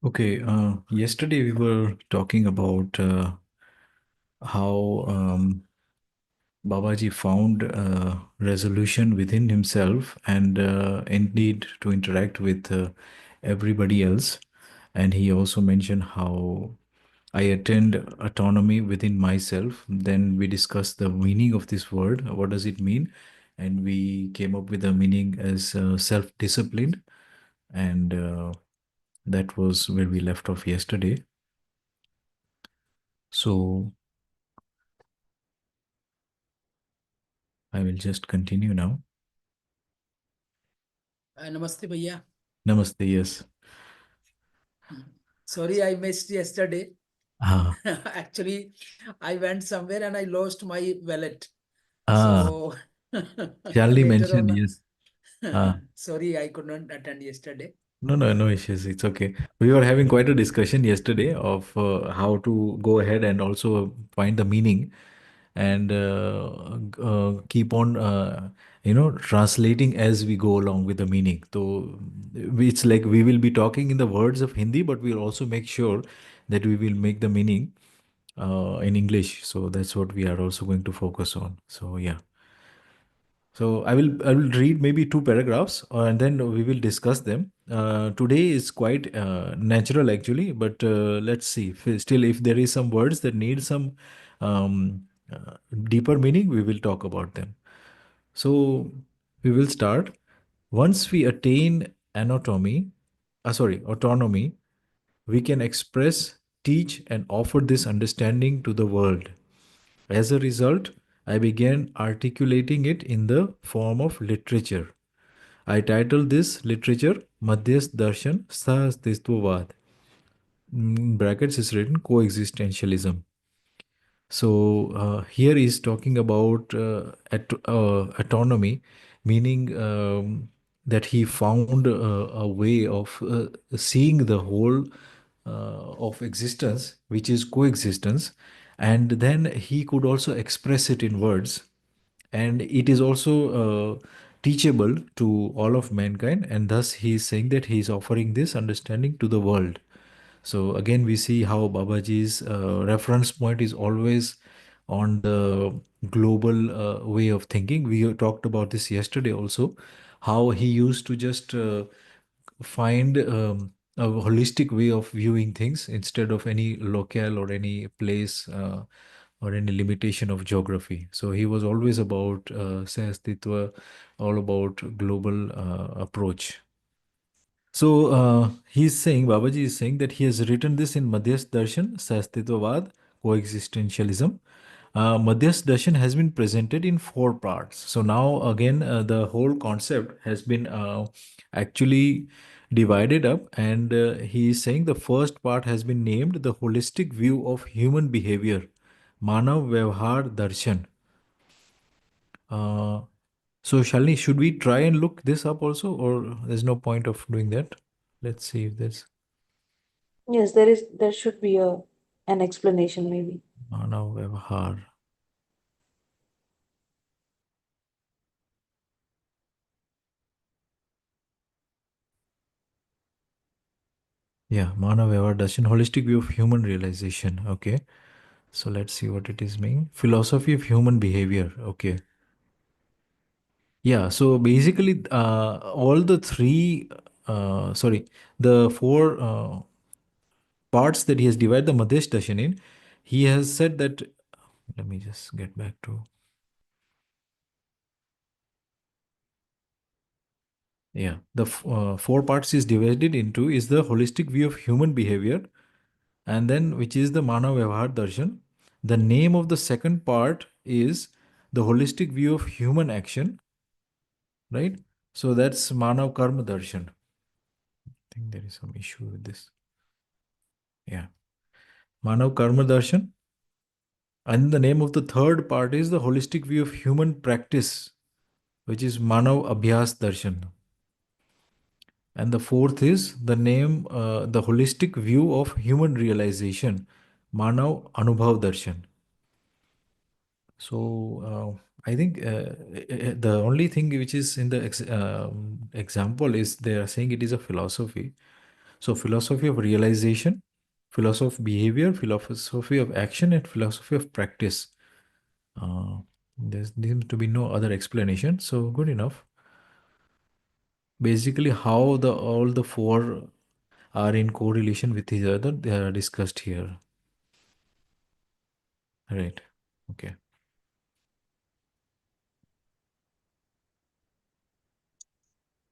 Okay, yesterday we were talking about how Babaji found resolution within himself and indeed to interact with everybody else. And he also mentioned how I attained autonomy within myself. Then we discussed the meaning of this word. What does it mean? And we came up with the meaning as self-disciplined. And that was where we left off yesterday. So I will just continue now. Namaste, Bhaiya. Namaste. Yes. Sorry, I missed yesterday. Ah, Actually, I went somewhere and I lost my wallet. ah. So Charlie later mentioned on, yes. Ah, sorry, I could not attend yesterday. no, no, no issues. It's okay. We were having quite a discussion yesterday of how to go ahead and also find the meaning and keep on, translating as we go along with the meaning. So it's like we will be talking in the words of Hindi, but we'll also make sure that we will make the meaning in English. So that's what we are also going to focus on. So yeah. So I will read maybe two paragraphs and then we will discuss them. Today is quite natural actually, but let's see. Still, if there is some words that need some um, deeper meaning, we will talk about them. So we will start. Once we attain autonomy, we can express, teach, and offer this understanding to the world. As a result, I began articulating it in the form of literature. I titled this literature Madhyas Darshan Sahastistvavad. In brackets is written coexistentialism. So here is talking about autonomy, meaning that he found a way of seeing the whole of existence, which is coexistence, and then he could also express it in words, and it is also teachable to all of mankind, and thus he is saying that he is offering this understanding to the world. So again, we see how Babaji's reference point is always on the global way of thinking. We talked about this yesterday also, how he used to just find a holistic way of viewing things instead of any locale or any place or any limitation of geography. So he was always about Sahastitva, all about global approach. So he's saying, Babaji is saying that he has written this in Madhyas Darshan, Sastitwavad, Coexistentialism. Madhyas Darshan has been presented in four parts. So now again, the whole concept has been actually divided up, and he is saying the first part has been named the holistic view of human behavior, Manav Vyavhar Darshan. Uh, so Shalini, should we try and look this up also, or there's no point of doing that? Let's see if there's Yes, there should be an explanation maybe. Manav Vyavhar. Yeah, Manav Vyavhar Darshan, holistic view of human realization. Okay. So let's see what it is mean. Philosophy of human behavior. Okay. Yeah. So basically, all the the four parts that he has divided the Madhesh Darshan in, he has said that, let me just get back to, yeah, the four parts is divided into is the holistic view of human behavior, and then which is the Manav Vyavhar Darshan. The name of the second part is the holistic view of human action, right? So that's Manav Karma Darshan. I think there is some issue with this. Yeah. Manav Karma Darshan. And the name of the third part is the holistic view of human practice, which is Manav Abhyas Darshan. And the fourth is the holistic view of human realization, Manav Anubhav Darshan. So I think the only thing which is in the example is they are saying it is a philosophy. So philosophy of realization, philosophy of behavior, philosophy of action, and philosophy of practice. Uh, there seems to be no other explanation. So good enough. Basically, how the all the four are in correlation with each other, they are discussed here. Right. Okay.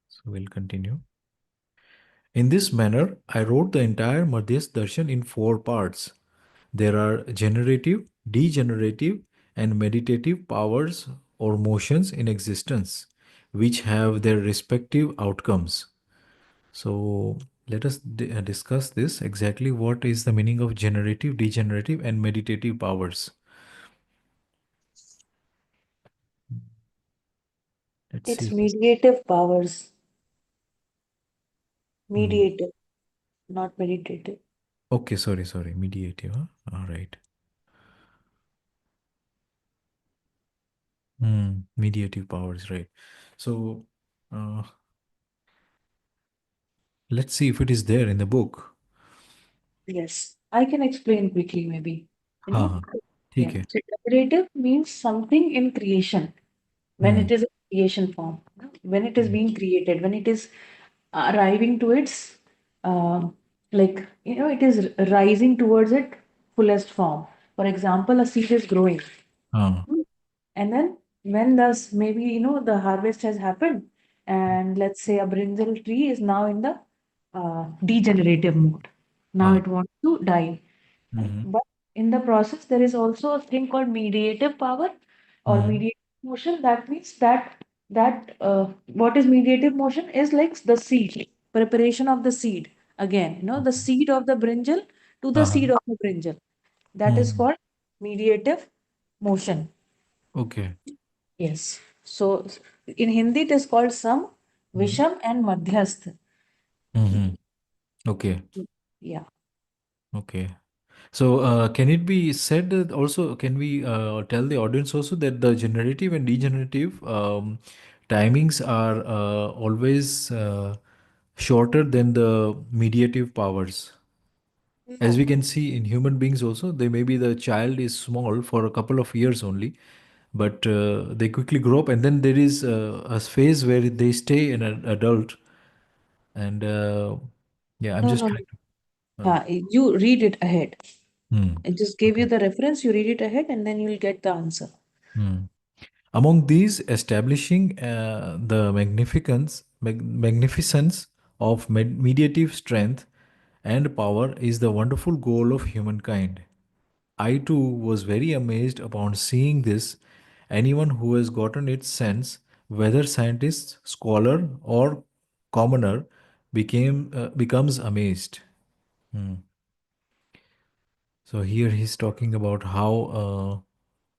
So we'll continue. In this manner, I wrote the entire Madhyas Darshan in four parts. There are generative, degenerative, and meditative powers or motions in existence, which have their respective outcomes. So let us discuss this exactly. What is the meaning of generative, degenerative, and meditative powers? Let's It's see. mediative powers. Hmm. Mediative, not meditative. Okay, sorry, mediative. Huh? All right. Mediative powers, right. So uh, let's see if it is there in the book. Yes, I can explain quickly, maybe. You हाँ know, हाँ yeah. ठीक है. So generative means something in creation when Hmm. it is a creation form, when it is Hmm. being created, when it is arriving to its, like, it is rising towards its fullest form. For example, a seed is growing. हाँ And then when thus maybe the harvest has happened, and let's say a brinjal tree is now in the degenerative mode. Now हाँ. it wants to die. Right? Hmm. But in the process, there is also a thing called mediative power or Hmm. mediative motion. That means that what is mediative motion is like the seed, preparation of the seed. Again, the seed of the brinjal to the हाँ seed हाँ. of the brinjal. That is Hmm. called mediative motion. Okay. Yes. So in Hindi it is called Sam, Hmm. Visham and Madhyasth. Hmm. Okay. Yeah. Okay. So can it be said that also, can we tell the audience also that the generative and degenerative timings are always shorter than the mediative powers? As No. we can see in human beings also, they maybe the child is small for a couple of years only, but they quickly grow up, and then there is a phase where they stay in an adult. And yeah, I'm No, just no. trying to. You read it ahead. Hmm. I just gave you Okay. the reference, you read it ahead, and then you'll get the answer. Hmm. Among these, establishing the magnificence of mediative strength and power is the wonderful goal of humankind. I too was very amazed upon seeing this. Anyone who has gotten its sense, whether scientist, scholar, or commoner, becomes amazed. Hmm. So here he's talking about how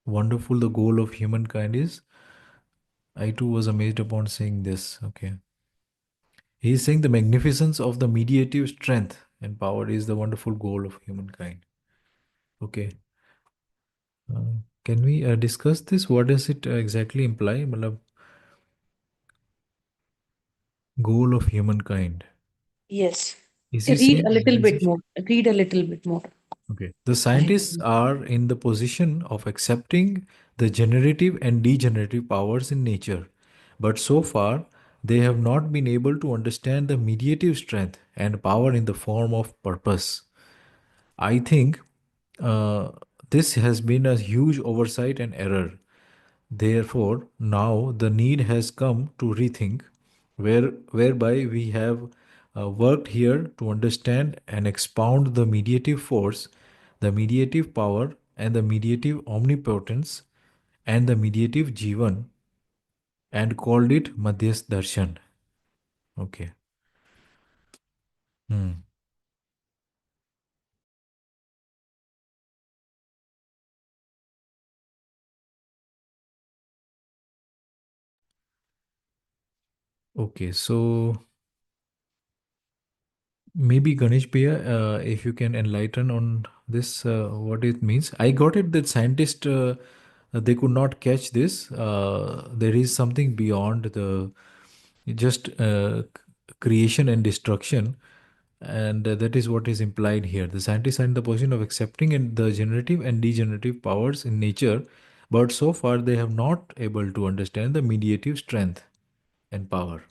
wonderful the goal of humankind is. I too was amazed upon seeing this. Okay. He is saying the magnificence of the mediative strength and power is the wonderful goal of humankind. Okay. Can we discuss this? What does it exactly imply? Matlab, goal of humankind. Yes. Is he Read saying a little bit realization? more. Read a little bit more. Okay. The scientists are in the position of accepting the generative and degenerative powers in nature. But so far, they have not been able to understand the mediative strength and power in the form of purpose. I think uh, this has been a huge oversight and error. Therefore, now the need has come to rethink, whereby we have worked here to understand and expound the mediative force, the mediative power, and the mediative omnipotence, and the mediative Jeevan, and called it Madhyas Darshan. Okay. Hmm. Okay. So maybe Ganesh Bhaiya, if you can enlighten on this, what it means. I got it that scientists they could not catch this. There is something beyond the just creation and destruction. And that is what is implied here. The scientists are in the position of accepting and the generative and degenerative powers in nature, but so far they have not able to understand the mediative strength and power.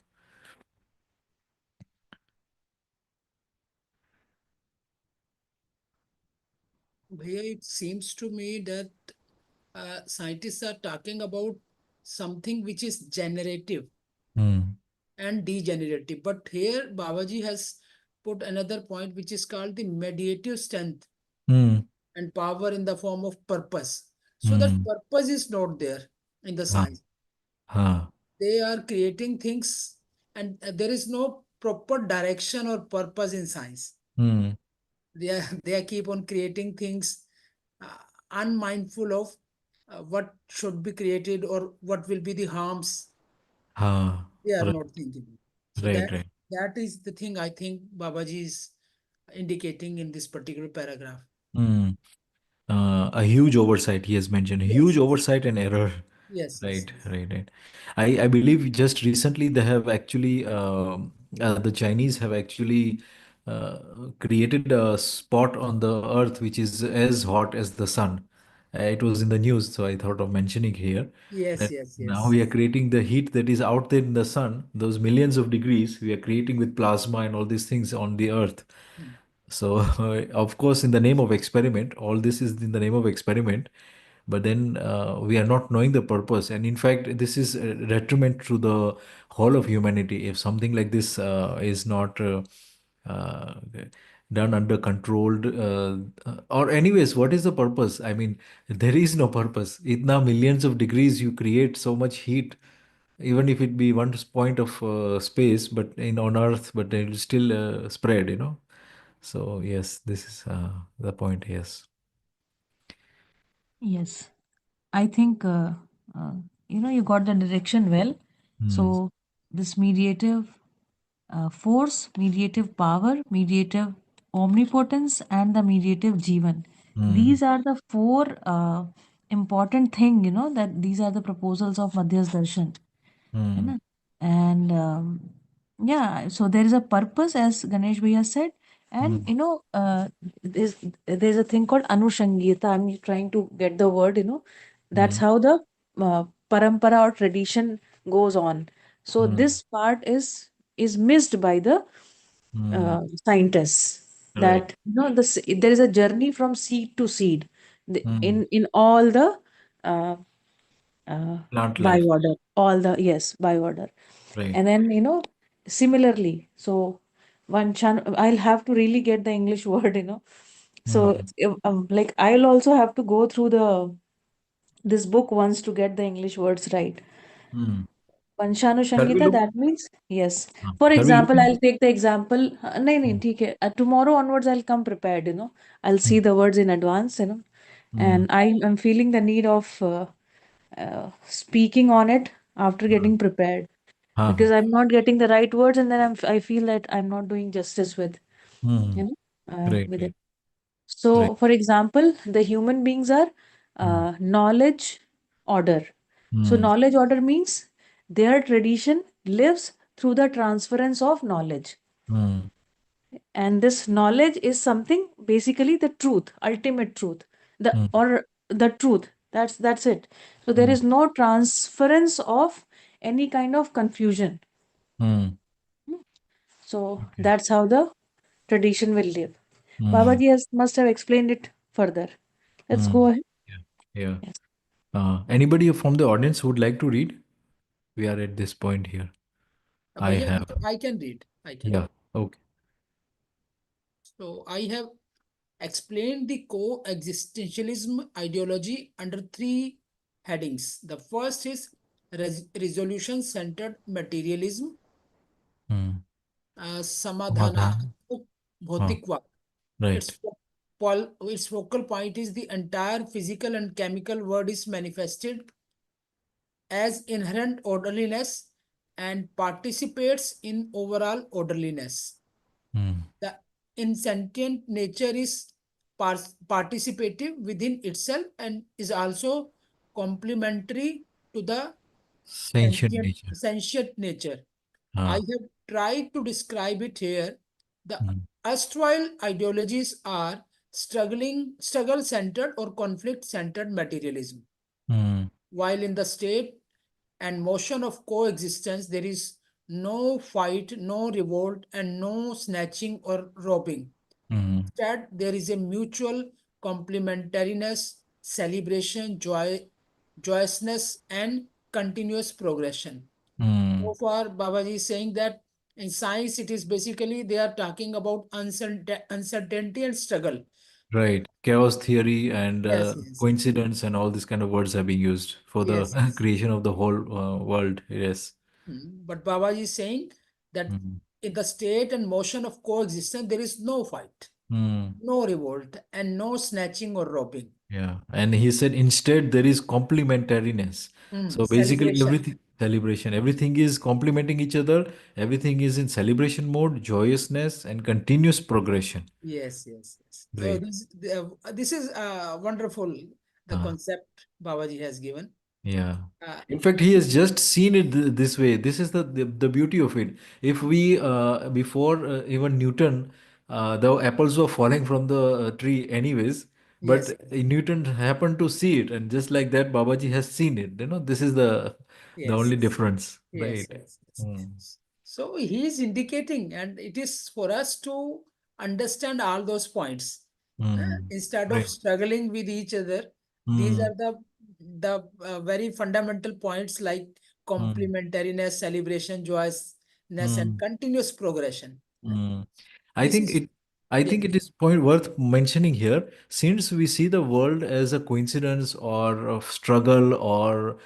Bhaiya, it seems to me that scientists are talking about something which is generative Hmm. and degenerative. But here Babaji has put another point which is called the mediative strength Hmm. and power in the form of purpose. So that Hmm. purpose is not there in the Ha. science. Ha. They are creating things and there is no proper direction or purpose in science. Hmm. They are keep on creating things uh, unmindful of what should be created or what will be the harms. Ha. They are Right. not thinking. So Right. Right. that is the thing I think Babaji is indicating in this particular paragraph. Hmm. A huge oversight he has mentioned, a huge Yes, oversight and error. yes, yes, Right, yes. right, right. I believe just recently they have actually the Chinese have actually uh, created a spot on the earth which is as hot as the sun. It was in the news, so I thought of mentioning here Yes, that yes, now yes. we are creating the heat that is out there in the sun, those millions of degrees we are creating with plasma and all these things on the earth. Hmm. So, of course, in the name of experiment, all this is in the name of experiment, but then we are not knowing the purpose. And in fact, this is a detriment to the whole of humanity. If something like this is not uh, done under controlled, or anyways, what is the purpose? I mean, there is no purpose. Itna millions of degrees you create so much heat, even if it be one point of space, but in on Earth, but it will still spread, you know. So yes, this is the point. Yes. Yes. I think uh, you got the direction well. Hmm. So this mediative force, mediative power, mediative omnipotence, and the mediative Jeevan. Hmm. These are the four important thing. That these are the proposals of Madhya's darshan. है Hmm. ना? And yeah, so there is a purpose, as Ganesh Bhaiya said, and Hmm. there's a thing called Anushangita. I'm trying to get the word. That's Hmm. how the parampara or tradition goes on. So Hmm. this part is missed by the Hmm. scientists. Right. That there is a journey from seed to seed Hmm. in all the uh, Plant by life. order, all the yes by order. Right. And then similarly, so one chan I'll have to really get the English word. So Hmm. like I'll also have to go through the this book once to get the English words right. Hmm. Panchanu Shall we Shangita, look? that means yes. For Shall we look example, into? I'll take the example. No, no, Hmm. ठीक है. Tomorrow onwards, I'll come prepared. I'll Hmm. see the words in advance. Hmm. And I'm feeling the need of speaking on it after Hmm. getting prepared, Huh. because I'm not getting the right words, and then I feel that I'm not doing justice Hmm. Right. with Right. it. So, Right. for example, the human beings are Hmm. knowledge order. So, Hmm. knowledge order means their tradition lives through the transference of knowledge. Hmm. And this knowledge is something basically the truth, ultimate truth, the Hmm. or the truth. That's it. So there Hmm. is no transference of any kind of confusion. Hmm. So Okay. that's how the tradition will live. Hmm. Babaji must have explained it further. Let's Hmm. go ahead. Yeah. Yeah. Yes. Anybody from the audience who would like to read? We are at this point here. I Bhaiya, have. I can read. I can Yeah. read. Okay. So I have explained the co-existentialism ideology under three headings. The first is resolution-centered materialism, Hmm. samadhana, Samadhan. Oh, bhautikwa. right. Its focal point is the entire physical and chemical world is manifested as inherent orderliness and participates in overall orderliness. Hmm. The insentient nature is participative within itself and is also complementary to the Sentient nature. sentient nature. I Ah. have tried to describe it here. The Hmm. erstwhile ideologies are struggle centered or conflict centered materialism, Mm, while in the state and motion of coexistence there is no fight, no revolt, and no snatching or robbing. mm, Instead, there is a mutual complementariness, celebration, joyousness, and continuous progression. mm. So far, Babaji is saying that in science, it is basically they are talking about uncertainty and struggle. Right. Chaos theory and Yes, yes, yes, coincidence and all these kind of words are being used for the yes, yes. creation of the whole world. Yes. But Babaji is saying that Mm, in the state and motion of coexistence, there is no fight, mm. no revolt, and no snatching or robbing. Yeah. And he said instead there is complementariness. So basically Celebration. everything celebration, everything is complementing each other. Everything is in celebration mode, joyousness and continuous progression. Yes, yes, yes. So Great. this is wonderful. The Uh, concept Babaji has given. Yeah. Uh, In fact, he has just seen it this way. This is the beauty of it. If we, before even Newton, the apples were falling from the tree anyways, but yes, Newton happened to see it, and just like that, Babaji has seen it. This is the yes, only difference, yes, right? yes, Mm. yes. So he is indicating, and it is for us to understand all those points. Mm. Instead of Right. struggling with each other, these Mm. are the very fundamental points like Mm. complementariness, celebration, joyousness, and Mm. continuous progression. Mm. I This think is it I yes, think it is point worth mentioning here, since we see the world as a coincidence or a struggle, or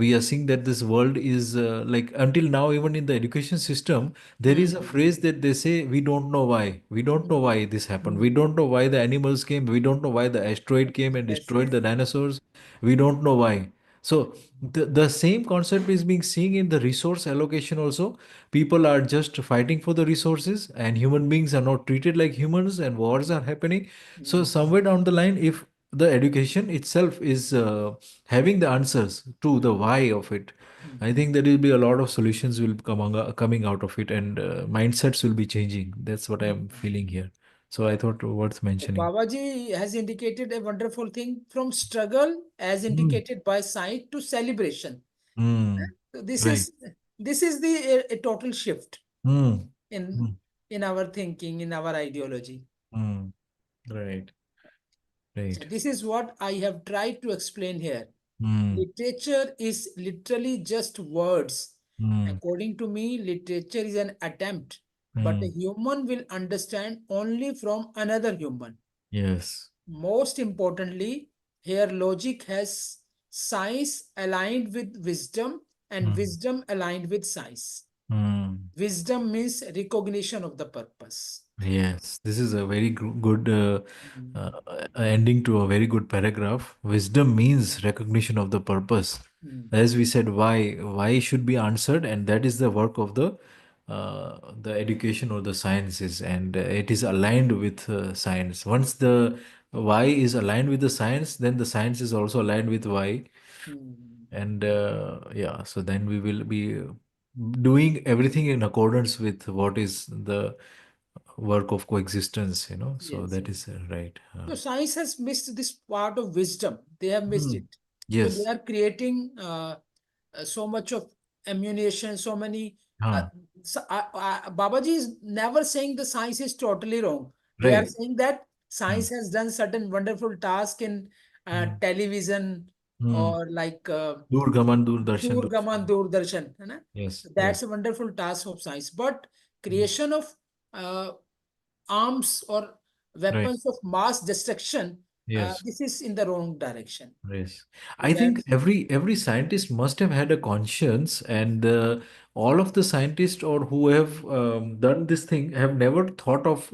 we are seeing that this world is like, until now, even in the education system, there is a mm, phrase that they say, we don't know why. We don't know mm, why this happened. We mm. don't know why the animals came. We don't know why the asteroid came and Yes, destroyed yes, the dinosaurs. We don't know why. So the same concept is being seen in the resource allocation also. People are just fighting for the resources, and human beings are not treated like humans, and wars are happening. So mm, somewhere down the line, if the education itself is having the answers to the why of it, I mm. think there will be a lot of solutions will coming out of it, and mindsets will be changing. That's what I'm feeling here. So I thought worth mentioning. Babaji has indicated a wonderful thing from struggle, as Mm. indicated by science, to celebration. Mm. So Right. this is the a total shift Mm. in Mm. in our thinking, in our ideology. Mm. Right. So Right. this is what I have tried to explain here. Mm. Literature is literally just words. Mm. According to me, literature is an attempt, but a Mm. human will understand only from another human. Yes. Most importantly, here logic has science aligned with wisdom and Mm. wisdom aligned with science. Mm. Wisdom means recognition of the purpose. Yes, this is a very good Mm, ending to a very good paragraph. Wisdom means recognition of the purpose. mm, As we said, why should be answered, and that is the work of the education or the sciences, and it is aligned with science. Once the why is aligned with the science, then the science is also aligned with why, mm. and yeah, so then we will be doing everything in accordance with what is the work of coexistence, so Yes, that yes. is right. So science has missed this part of wisdom. They have missed Hmm. it. So they Yes. are creating so much of ammunition, so many. Uh, Huh. Babaji is never saying the science is totally wrong. They are Right. saying that Hmm. science has done certain wonderful task in Hmm. television Hmm. or like Durgaman, Doordarshan, Durgaman, Doordarshan. Doordarshan. है ना? Yes. That's Yes. a wonderful task of science. But Hmm. creation of uh, arms or Right. weapons of mass destruction, Yes. this is in the wrong direction. Yes, So I think that's every scientist must have had a conscience, and all of the scientists or who have done this thing have never thought of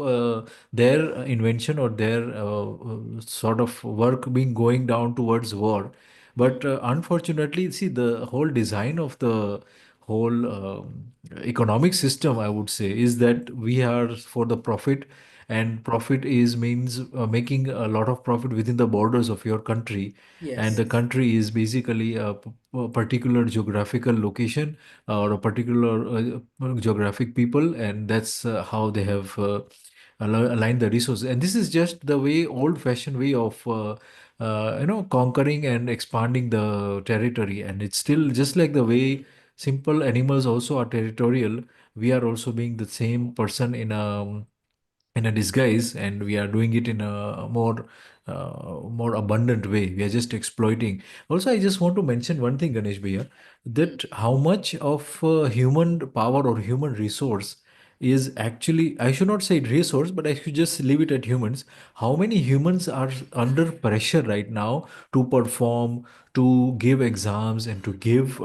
their invention or their sort of work being going down towards war. But unfortunately, see, the whole design of the whole economic system, I would say, is that we are for the profit, and profit is means making a lot of profit within the borders of your country, and yes. the country is basically a particular geographical location or a particular geographic people, and that's how they have align the resources. And this is just the way, old-fashioned way of conquering and expanding the territory. And it's still just like the way simple animals also are territorial. We are also being the same person in a disguise, and we are doing it in a more abundant way. We are just exploiting. Also, I just want to mention one thing, Ganesh Bhaiya, Hmm. that how much of human power or human resource is actually, I should not say resource, but I should just leave it at humans. How many humans are under pressure right now to perform, to give exams, and to give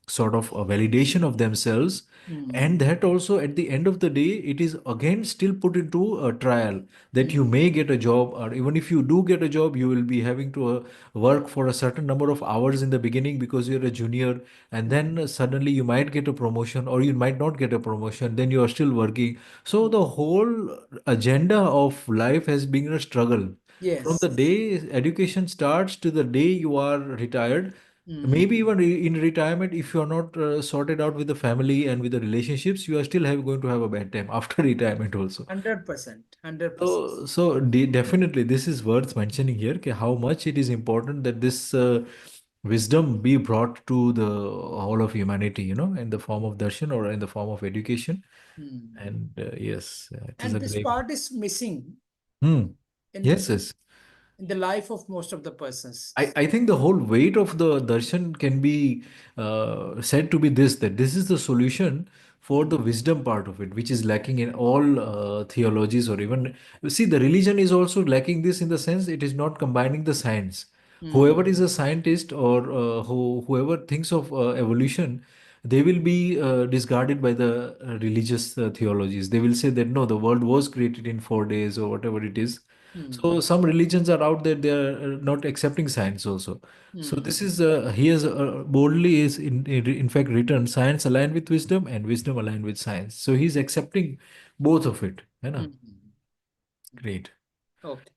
sort of a validation of themselves? Hmm. And that also, at the end of the day, it is again still put into a trial, that you Hmm. may get a job, or even if you do get a job, you will be having to work for a certain number of hours in the beginning because you're a junior, and Hmm. then suddenly you might get a promotion, or you might not get a promotion, then you are still working. So the whole agenda of life has been a struggle from Yes. the day education starts to the day you are retired. Hmm. Maybe even in retirement, if you are not sorted out with the family and with the relationships, you are still going to have a bad time after retirement also. 100%. 100%. So definitely this is worth mentioning here, कि how much it is important that this wisdom be brought to the whole of humanity, in the form of darshan or in the form of education. Hmm. And yes, it is And a this great. part is missing Hmm. in Yes, yes. the life of most of the persons. I think the whole weight of the darshan can be said to be this, that this is the solution for Hmm. the wisdom part of it, which is lacking in all theologies, or even, see, the religion is also lacking this in the sense it is not combining the science. Hmm. Whoever is a scientist, or whoever thinks of evolution, they will be discarded by the religious theologies. They will say that no, the world was created in 4 days or whatever it is. Hmm. So some religions are out there, they are not accepting science also. So Hmm. this is he has boldly is in fact written, science aligned with wisdom and wisdom aligned with science. So he's accepting both of it. You know? Hmm. Great. Okay.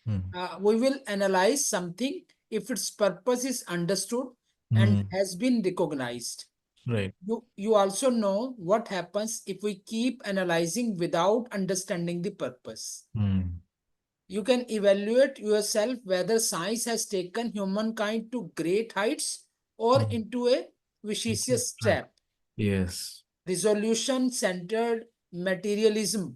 Hmm. We will analyze something if its purpose is understood and Hmm. has been recognized. Right. You also know what happens if we keep analyzing without understanding the purpose. Hmm. You can evaluate yourself whether science has taken humankind to great heights or Hmm. into a It's a vicious trap. trap. Yes. Resolution centered materialism Hmm.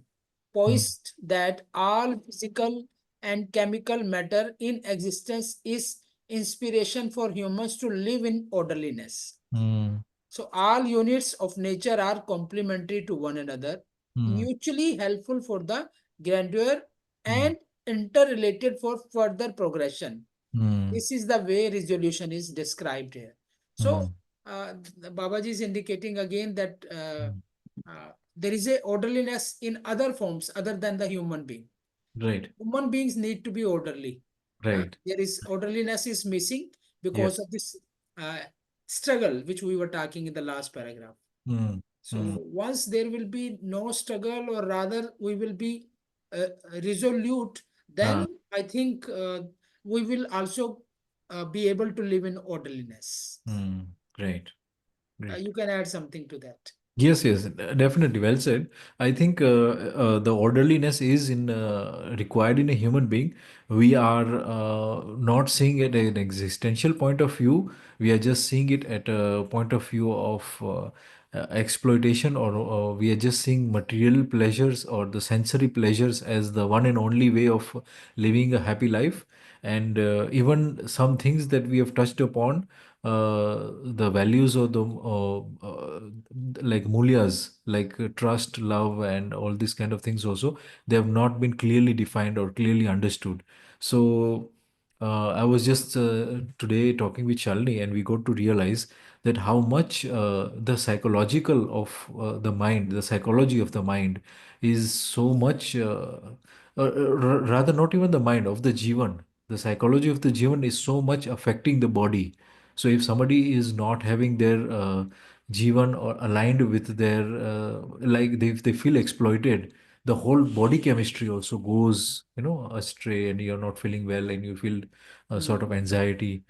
poised that all physical and chemical matter in existence is inspiration for humans to live in orderliness. Hmm. So, all units of nature are complementary to one another, Hmm. mutually helpful for the grandeur Hmm. and interrelated for further progression. Hmm. This is the way resolution is described here. So, Hmm. Babaji is indicating again that Hmm. there is a orderliness in other forms other than the human being. Right. Human beings need to be orderly. Right. There is orderliness is missing because Yes. of this uh, struggle which we were talking in the last paragraph. Hmm. Hmm. So once there will be no struggle, or rather we will be uh, resolute, then Ah. I think we will also be able to live in orderliness. Hmm. Great. Great. You can add something to that. Yes, yes, definitely. Well said. I think the orderliness is in required in a human being. We are not seeing it at an existential point of view. We are just seeing it at a point of view of exploitation, or we are just seeing material pleasures or the sensory pleasures as the one and only way of living a happy life. And even some things that we have touched upon, the values of the like mulyas, like trust, love, and all these kind of things also, they have not been clearly defined or clearly understood. So I was just today talking with Shalini, and we got to realize that how much the psychological of the mind, the psychology of the mind is so much, rather not even the mind of the Jeevan. The psychology of the Jeevan is so much affecting the body. So if somebody is not having their Jeevan or aligned with their, like they feel exploited, the whole body chemistry also goes, astray, and you're not feeling well, and you feel a sort of Hmm. anxiety.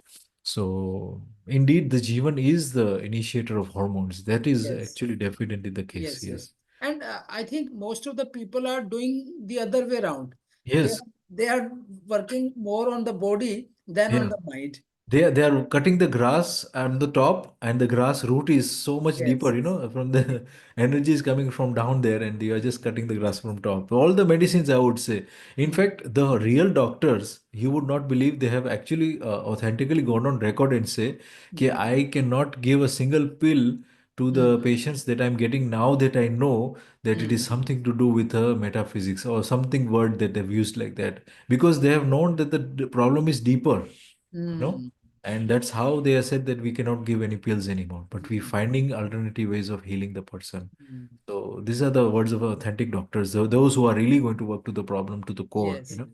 So indeed, the Jeevan is the initiator of hormones. That is Yes, actually definitely the case. yes, yes. Yes. And I think most of the people are doing the other way around. They Yes. they are working more on the body than on Yeah. the mind. They are cutting the grass on the top, and the grass root is so much deeper, Yes. from the energy is coming from down there, and you are just cutting the grass from top. All the medicines, I would say. In Mm, fact, the real doctors, you would not believe, they have actually authentically gone on record and say, "Ki mm, I cannot give a single pill to mm, the patients that I'm getting now that I know that it is mm, something to do with metaphysics or something word that they've used like that, because they have known that the problem is deeper, no, mm, and that's how they have said that we cannot give any pills anymore, but we mm, finding alternative ways of healing the person. mm. So these are the words of authentic doctors, those who are really going to work to the problem, to the core, Yes, yes.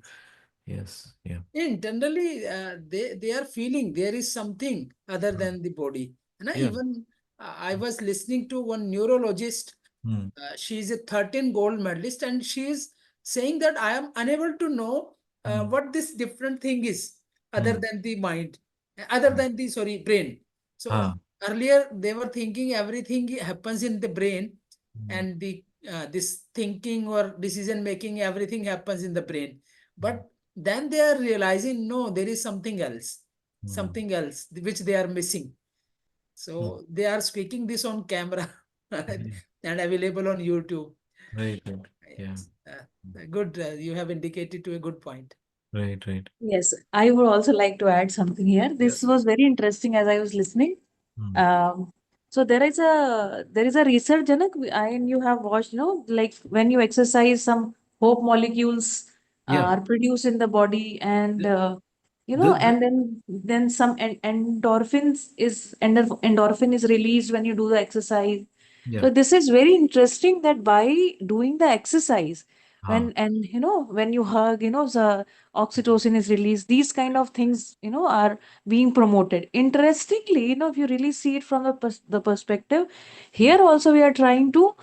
yes, yeah, Internally, they are feeling there is something other mm, than the body. And yeah, even I was listening to one neurologist. mm, She is a 13 gold medalist, and she is saying that I am unable to know mm, what this different thing is other mm, than the mind, other mm, than the sorry brain. So ah, earlier they were thinking everything happens in the brain, mm, and the this thinking or decision making, everything happens in the brain. But then they are realizing no, there is mm, something else which they are missing. mm, So they are speaking this on camera yeah, and available on YouTube. right, right, yeah, Yes. Good. You have indicated to a good point. right, right, Yes, I would also like to add something here. yeah, This was very interesting as I was listening. mm, Um, so there is a research, Janak, and you have watched, like when you exercise, some hope molecules yeah, are produced in the body, and the, the and then some endorphin is released when you do the exercise. yeah, So this is very interesting that by doing the exercise, ah, when you hug, the oxytocin is released. These kind of things, are being promoted. Interestingly, if you really see it from the perspective, here also we are trying to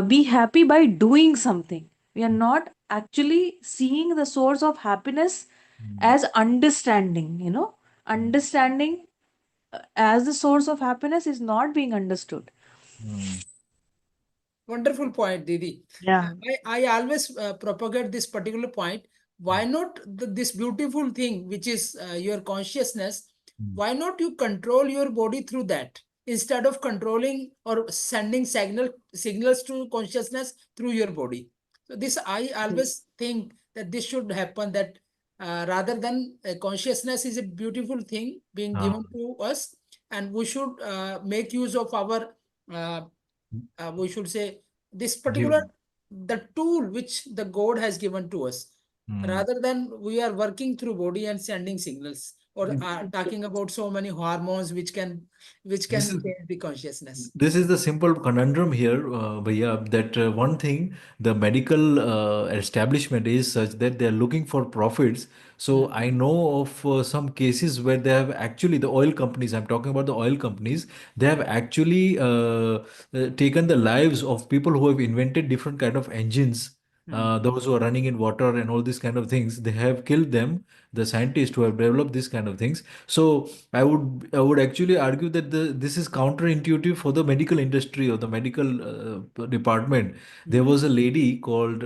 be happy by doing something. We are not actually seeing the source of happiness mm, as understanding. Understanding as the source of happiness is not being understood. mm, Wonderful point, Didi. Yeah. I always propagate this particular point. Why not this beautiful thing, which is your consciousness? mm, Why not you control your body through that instead of controlling or sending signals to consciousness through your body? So this I always think that this should happen. That rather than consciousness is a beautiful thing being ah, given to us, and we should make use of our uh, we should say this particular give, the tool which the god has given to us, mm. rather than we are working through body and sending signals or talking about so many hormones which This can is change the consciousness. this is the simple conundrum here, Bhaiya, that one thing, the medical establishment is such that they are looking for profits. So Mm, I know of some cases where they have actually, the oil companies, I'm talking about the oil companies, they have actually taken the lives of people who have invented different kind of engines. mm, Those who are running in water and all these kind of things, they have killed them, the scientists who have developed these kind of things. So I would actually argue that this is counterintuitive for the medical industry or the medical department. There mm, was a lady called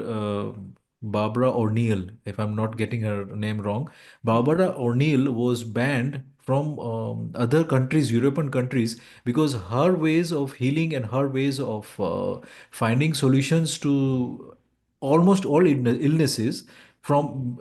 Barbara O'Neill, if I'm not getting her name wrong. mm, Barbara O'Neill was banned from other countries, European countries, because her ways of healing and her ways of finding solutions to almost all illnesses, from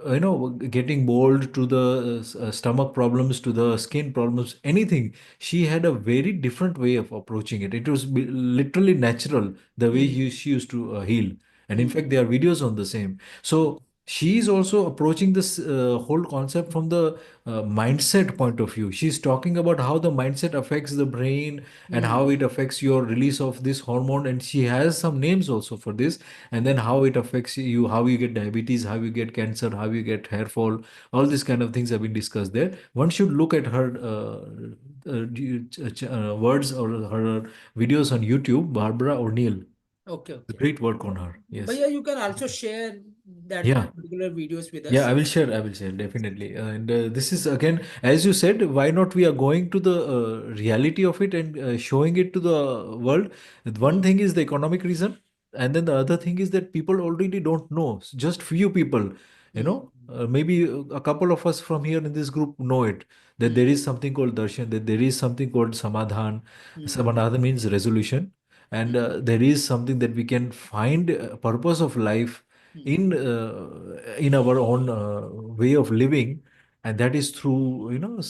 getting mold to the stomach problems to the skin problems, anything, she had a very different way of approaching it. It was literally natural, the way mm, she used to heal. And in mm, fact, there are videos on the same. So she is also approaching this whole concept from the mindset point of view. She's talking about how the mindset affects the brain and mm, how it affects your release of this hormone, and she has some names also for this, and then how it affects you, how you get diabetes, how you get cancer, how you get hair fall. All these kind of things have been discussed there. One should look at her words or her videos on YouTube. Barbara O'Neill, okay, okay. great work on her. But Yes. yeah, you can also share that Yeah. particular videos with Yeah, us. I will share. I will share definitely. And this is again, as you said, why not we are going to the reality of it and showing it to the world. One Mm, thing is the economic reason. and then the other thing is that people already don't know. Just few people, Hmm. maybe a couple of us from here in this group know it, that Hmm. there is something called darshan, that there is something called samadhan. Hmm. Samadhan means resolution, and Hmm. there is something that we can find purpose of life Hmm. in our own way of living, and that is through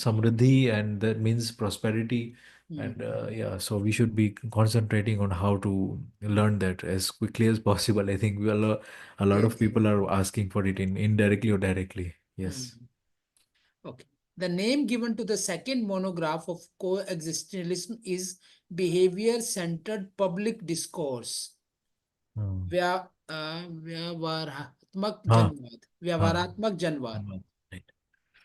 samriddhi, and that means prosperity. Hmm. And yeah, so we should be concentrating on how to learn that as quickly as possible. I think a lot of Yes. Yes. people are asking for it in indirectly or directly. Hmm. Yes. Okay. The name given to the second monograph of coexistentialism is behavior centered public discourse. Hmm. व्यवहारात्मक हाँ जनवाद हाँ व्यवहारात्मक जनवाद. धन्यवाद. Right.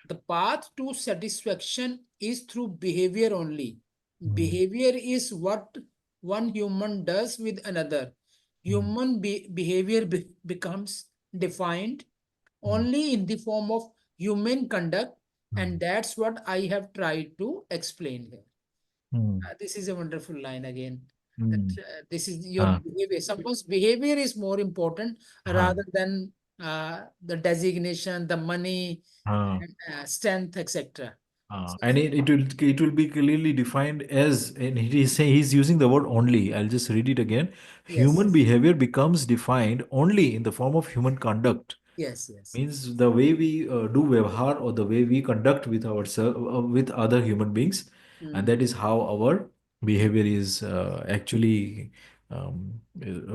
The path to satisfaction is through behavior only. Hmm. Behavior is what one human does with another. Hmm. Human behavior becomes defined Hmm. only in the form of human conduct, Hmm. and that's what I have tried to explain here. Hmm. This is a wonderful line again. That Hmm. this is your हाँ behavior. Someone's behavior is more important हाँ rather than the designation, the money, हाँ and, strength, etc. So, And it will be clearly defined as, and he is saying, he's using the word only. I'll just read it again. yes, Human behavior becomes defined only in the form of human conduct. yes, yes. Means the way we do vyavhar, or the way we conduct with ourselves, with other human beings, and Hmm. that is how our behavior is actually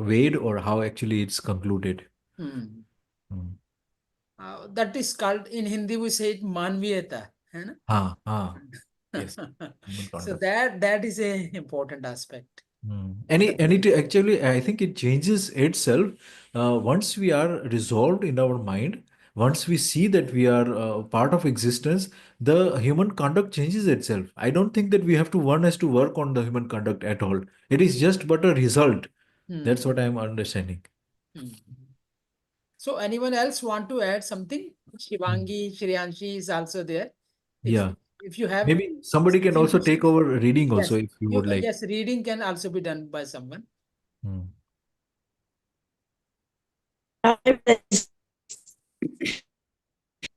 weighed, or how actually it's concluded. Hmm. Hmm. That is called in Hindi. We say it manviyata, है ना? हाँ yes, human So conduct. that is a important aspect And of the it behavior. actually, I think it changes itself once we are resolved in our mind. Once we see that we are part of existence, the human conduct changes itself. I don't think that we have to one has to work on the human conduct at all. It is just but a result. Hmm. That's what I'm understanding. Hmm. So anyone else want to add something? Mm. Shivangi, Shriyanshi is also there. If Yeah. if you have Maybe somebody can something also to take say, over reading also yes, if you you would like. yes, reading can also be done by someone. Mm.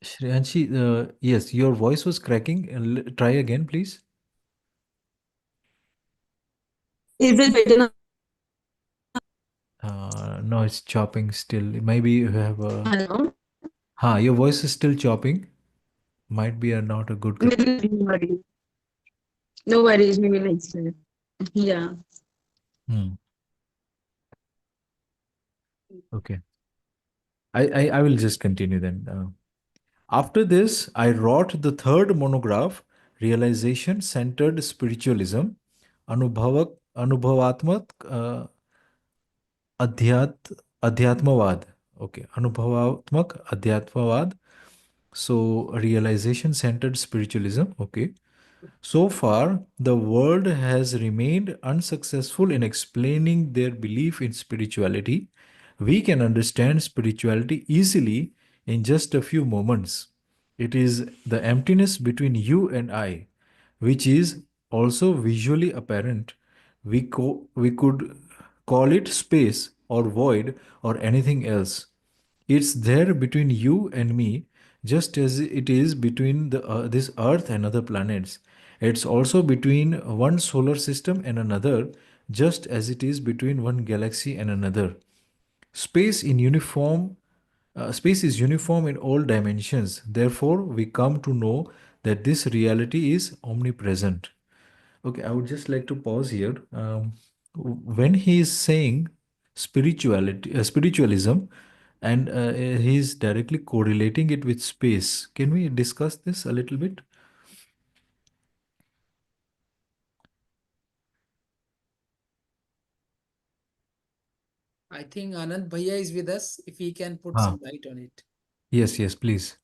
Shreyanshi, yes, your voice was cracking. Try again, please. Is it better now? No, it's chopping still. Maybe you have a. Hello? Your voice is still chopping. Might be not a good connection. Maybe no worries. No worries, maybe next time. Yeah. Hmm. Okay. I will just continue then. After this, I wrote the third monograph, Realization Centered Spiritualism, Anubhavatmak Adhyat, Adhyatmavad. Okay. Anubhavatmak Adhyatmavad. So, realization centered spiritualism. Okay. So far, the world has remained unsuccessful in explaining their belief in spirituality. We can understand spirituality easily in just a few moments. It is the emptiness between you and I, which is also visually apparent. We could call it space or void or anything else. It's there between you and me, just as it is between this Earth and other planets. It's also between one solar system and another, just as it is between one galaxy and another. Space in uniform, Space is uniform in all dimensions. Therefore, we come to know that this reality is omnipresent. Okay, I would just like to pause here. When he is saying spiritualism, and he is directly correlating it with space, can we discuss this a little bit? I think Anand Bhaiya is with us. If he can put Ah, some light on it. yes, yes, please.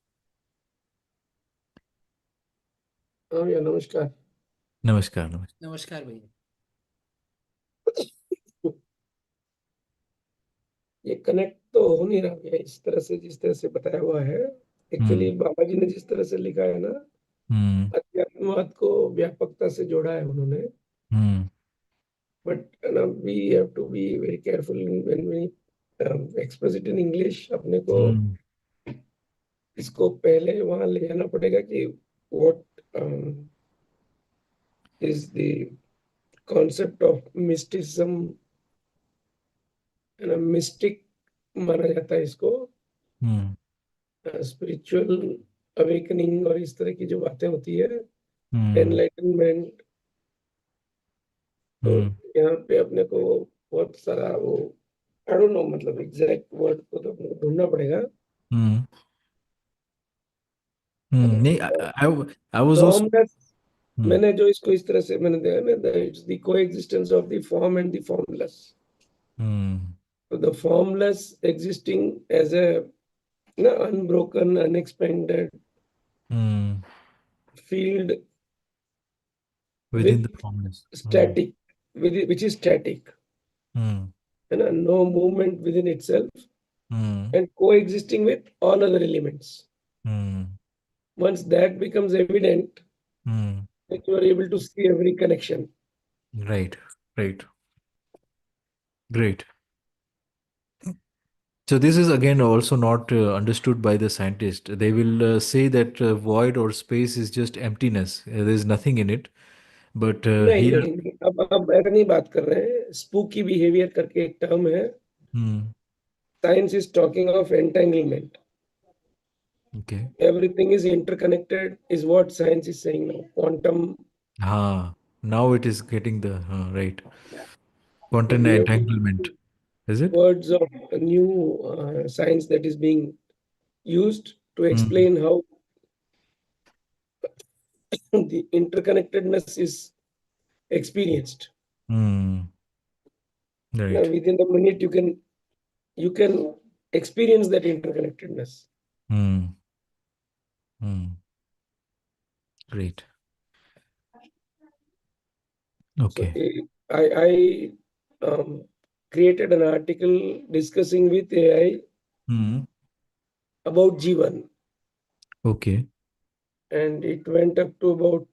हाँ भैया नमस्कार। Namaskar, namaskar. Namaskar Bhaiya. ये connect तो हो नहीं रहा भैया इस तरह से जिस तरह से बताया हुआ है। एक्चुअली Hmm, बाबा जी ने जिस तरह से लिखा है ना, hmm, अध्यात्मवाद को व्यापकता से जोड़ा है उन्होंने। hmm, but we have to be very careful when we express it in English. अपने को Hmm. इसको पहले वहाँ ले जाना पड़ेगा कि what um, is the concept of mysticism, mystic माना जाता है इसको, Hmm. स्पिरिचुअल अवेकनिंग और इस तरह की जो बातें होती है, Hmm. एनलाइटनमेंट। तो Hmm. यहाँ पे अपने को बहुत सारा वो आई डोंट नो, मतलब एग्जैक्ट वर्ड को तो अपने को ढूंढना पड़ेगा। Hmm. Hmm. नहीं, I was also. Formless, Hmm. मैंने जो इसको इस तरह से मैंने देखा ना, it's the coexistence of the form and the formless. Hmm. So the formless existing as a unbroken, unexpanded Hmm. field Within with the formless. Hmm. static, which is static, Hmm. no movement within itself, Hmm. and coexisting with all other elements. Hmm. Once that becomes evident, Hmm. then you are able to see every connection. Right. Right. Great. So this is again also not understood by the scientist. They will say that void or space is just emptiness. There is nothing in it. But नहीं here. नहीं नहीं, अब ऐसा नहीं बात कर रहे हैं। स्पूकी बिहेवियर करके एक टर्म है। Hmm. Science is talking of entanglement. Okay. Everything is interconnected is what science is saying now. Quantum, Now it is getting the right. Quantum we have to entanglement. Is it? words of a new science that is being used to Hmm. explain how the interconnectedness is experienced. Hmm. Now, Right. within the minute, you can experience that interconnectedness. Hmm. Hmm. Great. So Okay. I created an article discussing with AI Hmm. about Jeevan, Okay. and it went up to about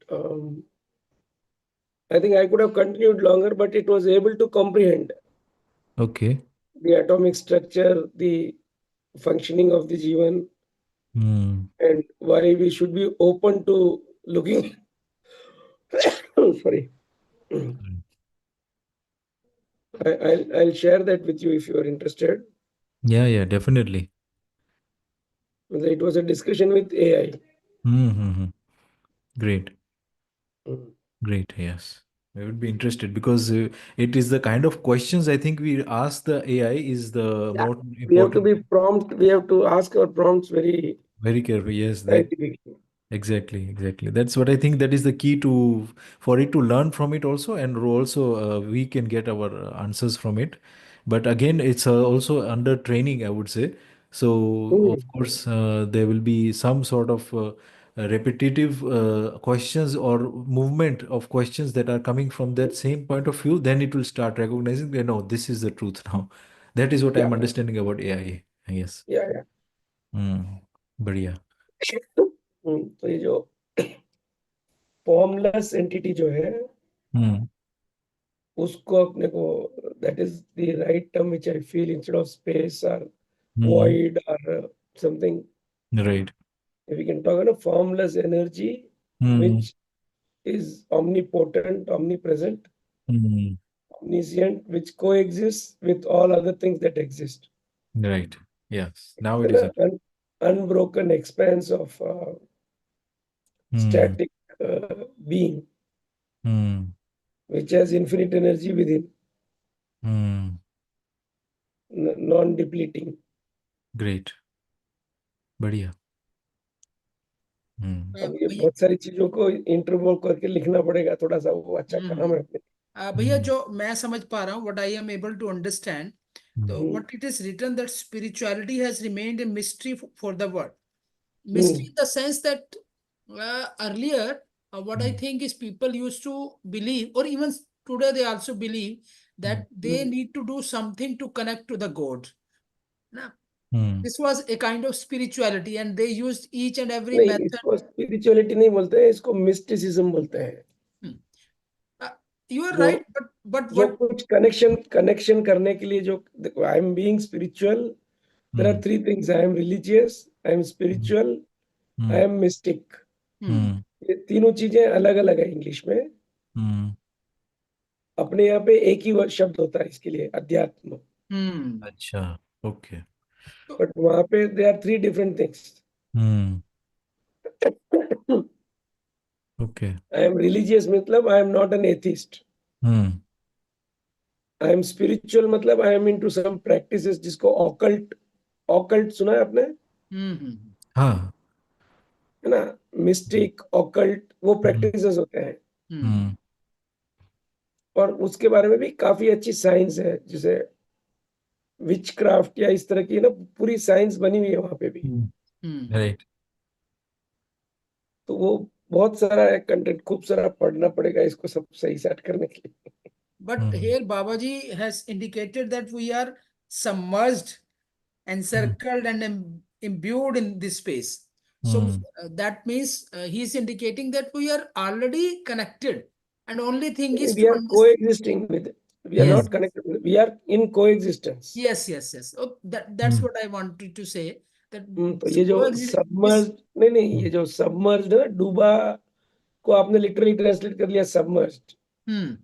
I think I could have continued longer, but it was able to comprehend Okay. the atomic structure, the functioning of the Jeevan, Hmm. and why we should be open to looking. Sorry. I'll share that with you if you are interested. Yeah. Yeah. Definitely. It was a discussion with AI. Hmm. Hmm. Hmm. Great. Mm. Great. Yes. I would be interested because it is the kind of questions I think we ask the AI is the Yeah, more we have to important. be prompt. We have to ask our prompts very Very careful. Yes. That. scientifically. Exactly, exactly. That's what I think that is the key to for it to learn from it also, and also we can get our answers from it. But again, it's also under training, I would say. So Mm. of course, there will be some sort of repetitive questions or movement of questions that are coming from that same point of view. Then it will start recognizing that no, this is the truth now. That is what Yeah, I'm understanding about AI. Yes. yeah, yeah. Hmm. बढ़िया. तो ये जो formless entity जो है, Hmm. उसको अपने को, that is the right term which I feel, instead of space और Hmm. void or something. Right. If we can talk about a formless energy Hmm. which is omnipotent, omnipresent, Hmm. omniscient, which coexists with all other things that exist. Right. Yes. Now it Then is. an unbroken expanse of Hmm. static being Hmm. which has infinite energy within, Hmm. non-depleting. Great. बढ़िया. Hmm. अब ये भैया बहुत सारी चीजों को इंटरवॉल्व करके लिखना पड़ेगा, थोड़ा सा वो अच्छा काम है अपने। भैया Hmm. जो मैं समझ पा रहा हूँ, what I am able to understand, Hmm. तो hmm, what it is written that spirituality has remained a mystery for the world. Hmm, Mystery in the sense that earlier, what I Hmm. think is people used to believe, or even today they also believe, Hmm. that they hmm. need to do something to connect to the god. Now, Hmm. this was a kind of spirituality, and they used each and every नहीं, method. इसको spirituality नहीं बोलते हैं, इसको mysticism बोलते हैं। Hmm. Uh, you are जो right, but जो what? कुछ कनेक्शन कनेक्शन करने के लिए जो, देखो, I am being spiritual, there are Hmm. Three things, I am religious, I am Hmm. Spiritual, I Hmm. Am mystic. Hmm. Hmm. ये तीनों चीजें अलग अलग है इंग्लिश में। Hmm. अपने यहाँ पे एक ही शब्द होता है इसके लिए, अध्यात्म। Hmm. अच्छा, ओके। So, बट वहां पे they are three different things. Hmm. Okay. I am religious मतलब I am not an atheist. Hmm. I am spiritual मतलब I am into some practices, जिसको ऑकल्ट, ऑकल्ट सुना है आपने, hmm. हाँ। है ना? मिस्टिक, ऑकल्ट, वो हम्म। प्रैक्टिसेस होते हैं। Hmm. हम्म। और उसके बारे में भी काफी अच्छी साइंस है, जैसे विच क्राफ्ट या इस तरह की ना, पूरी साइंस बनी हुई है वहां पे भी। हम्म। Hmm. राइट। तो वो बहुत सारा है कंटेंट, खूब सारा पढ़ना पड़ेगा इसको सब सही सेट करने के लिए। But hmm. here Babaji has indicated that we are submerged, hmm. encircled, and imbued in this space. So hmm. that means he is indicating that we are already connected, and only thing is we to are understand. coexisting with, we are Yes, not hmm. connected, we are in coexistence। yes, yes, yes. Oh, that's hmm. what I wanted to say. That तो this ये जो coexist, submerge, this. नहीं नहीं, ये जो submerge है ना, डूबा को आपने लिटरली ट्रांसलेट कर लिया submerged. Hmm.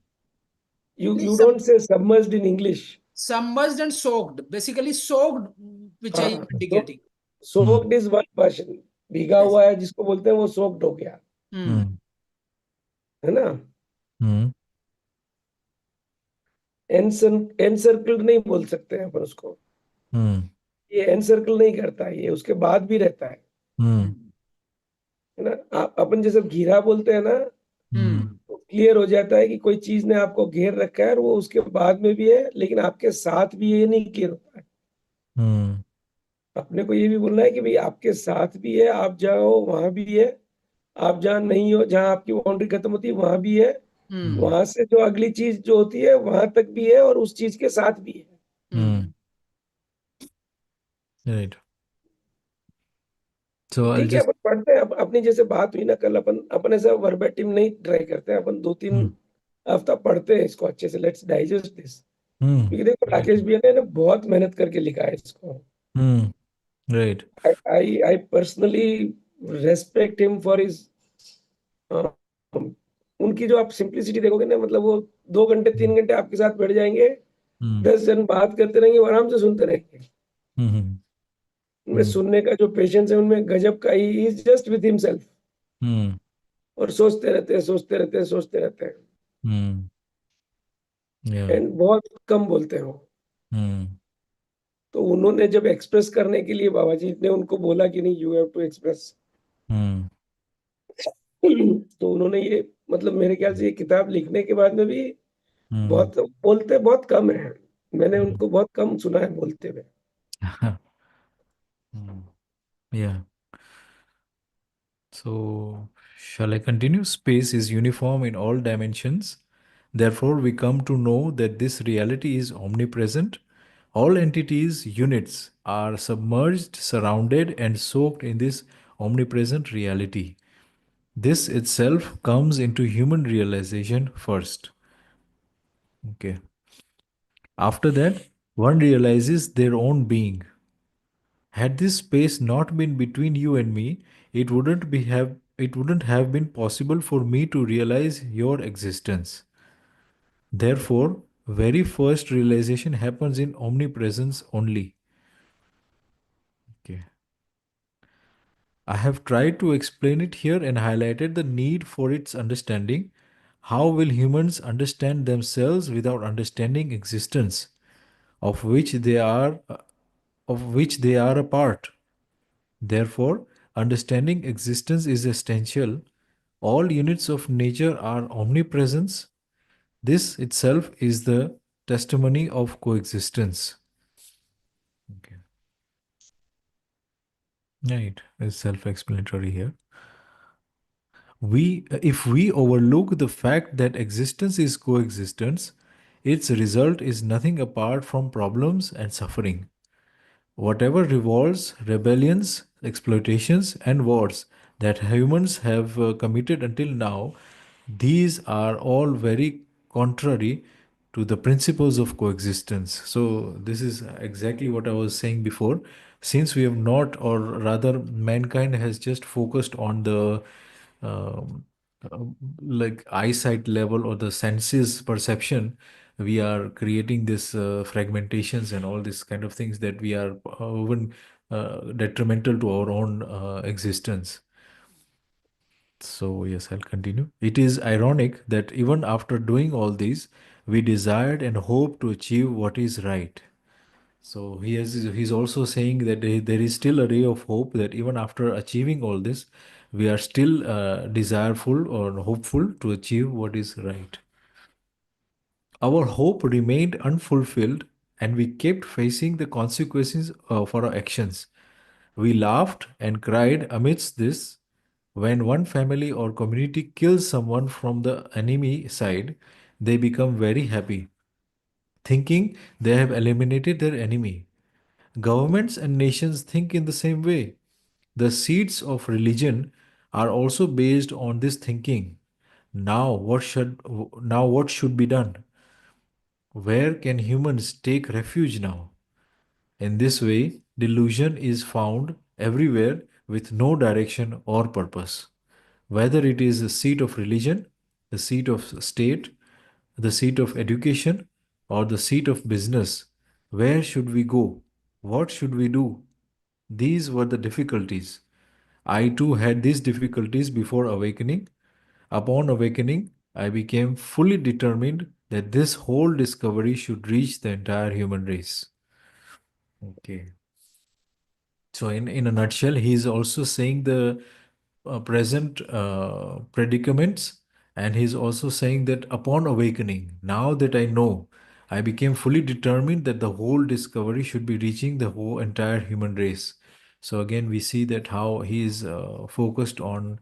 You Please, don't say submerged in English. submerged and soaked. Basically soaked, which I am हाँ, तो indicating. Hmm. Soaked is one person, भीगा Yes. हुआ है जिसको बोलते हैं, वो सोक्ड हो गया, Hmm. हम्म। है ना? हम्म। एनसर्कल्ड नहीं बोल सकते हैं अपन उसको, हम्म। ये एनसर्कल नहीं करता है, ये उसके बाद भी रहता हम्म। Hmm. है ना? अपन जैसे घिरा बोलते हैं ना, हम्म। Hmm. तो क्लियर हो जाता है कि कोई चीज ने आपको घेर रखा है और वो उसके बाद में भी है, लेकिन आपके साथ भी है, ये नहीं क्लियर होता है। हम्म। अपने को ये भी बोलना है कि भाई आपके साथ भी है, आप जहाँ हो वहां भी है, आप जहाँ नहीं हो, जहाँ आपकी बाउंड्री खत्म होती है वहां भी है, Hmm. वहां से जो अगली चीज जो होती है वहां तक भी है, और उस चीज के साथ भी है। हम्म। Hmm. राइट। सो तो आई ठीक है, जस्ट। अपन पढ़ते हैं। अपनी जैसे बात हुई ना कल, अपन अपन ऐसा वर्बेटिम नहीं ट्राई करते हैं, अपन दो तीन हम्म। हफ्ता पढ़ते हैं इसको अच्छे से, लेट्स डाइजेस्ट दिस। हम्म। क्योंकि देखो राकेश राइट। भैया ने बहुत मेहनत करके लिखा है इसको। Hmm. Right. I personally respect him for his, उनकी जो आप सिंप्लिसिटी देखोगे ना, मतलब वो 2 घंटे 3 घंटे आपके साथ बैठ जाएंगे, हम्म। 10 जन बात करते रहेंगे, वो आराम से सुनते रहेंगे। हम्म। उनमें हम्म। सुनने का जो पेशेंस है उनमें गजब का, he is just with himself, hmm. और सोचते रहते हैं, सोचते रहते हैं, सोचते रहते हैं, हम्म। या। एंड बहुत कम बोलते हैं वो। हम्म। तो उन्होंने जब एक्सप्रेस करने के लिए बाबा जी ने उनको बोला कि नहीं, यू हैव टू एक्सप्रेस, हम्म। तो उन्होंने ये, मतलब मेरे ख्याल से ये किताब लिखने के बाद में भी हम्म। बहुत बोलते, बहुत कम है, मैंने उनको बहुत कम सुना है बोलते हुए। हम्म। या। So, shall I continue? Space is uniform in all dimensions. Therefore, we come to know that this reality is omnipresent. All entities, units, are submerged, surrounded, and soaked in this omnipresent reality. This itself comes into human realization first. Okay. After that, one realizes their own being. Had this space not been between you and me, it wouldn't have been possible for me to realize your existence. Therefore, very first realization happens in omnipresence only. Okay. I have tried to explain it here and highlighted the need for its understanding. How will humans understand themselves without understanding existence, of which they are a part? Therefore, understanding existence is essential. All units of nature are omnipresence. This itself is the testimony of coexistence. Okay. Right, it's self-explanatory here. If we overlook the fact that existence is coexistence, its result is nothing apart from problems and suffering. Whatever revolts, rebellions, exploitations, and wars that humans have committed until now, these are all very contrary to the principles of coexistence. So this is exactly what I was saying before. Since we have not, or rather, mankind has just focused on the um, uh, like eyesight level or the senses perception, we are creating this fragmentations and all these kind of things that we are even detrimental to our own existence. So, yes, I'll continue. It is ironic that even after doing all these, we desired and hoped to achieve what is right. So he's also saying that there is still a ray of hope that even after achieving all this, we are still desireful or hopeful to achieve what is right. Our hope remained unfulfilled and we kept facing the consequences of our actions. We laughed and cried amidst this. When one family or community kills someone from the enemy side, they become very happy, thinking they have eliminated their enemy. Governments and nations think in the same way. The seeds of religion are also based on this thinking. Now what should be done? Where can humans take refuge now? In this way, delusion is found everywhere with no direction or purpose. Whether it is the seat of religion, the seat of state, the seat of education, or the seat of business, where should we go? What should we do? These were the difficulties. I too had these difficulties before awakening. Upon awakening, I became fully determined that this whole discovery should reach the entire human race. Okay. So, in a nutshell, he is also saying the present predicaments, and he's also saying that upon awakening, now that I know, I became fully determined that the whole discovery should be reaching the whole entire human race. So again, we see that how he is focused on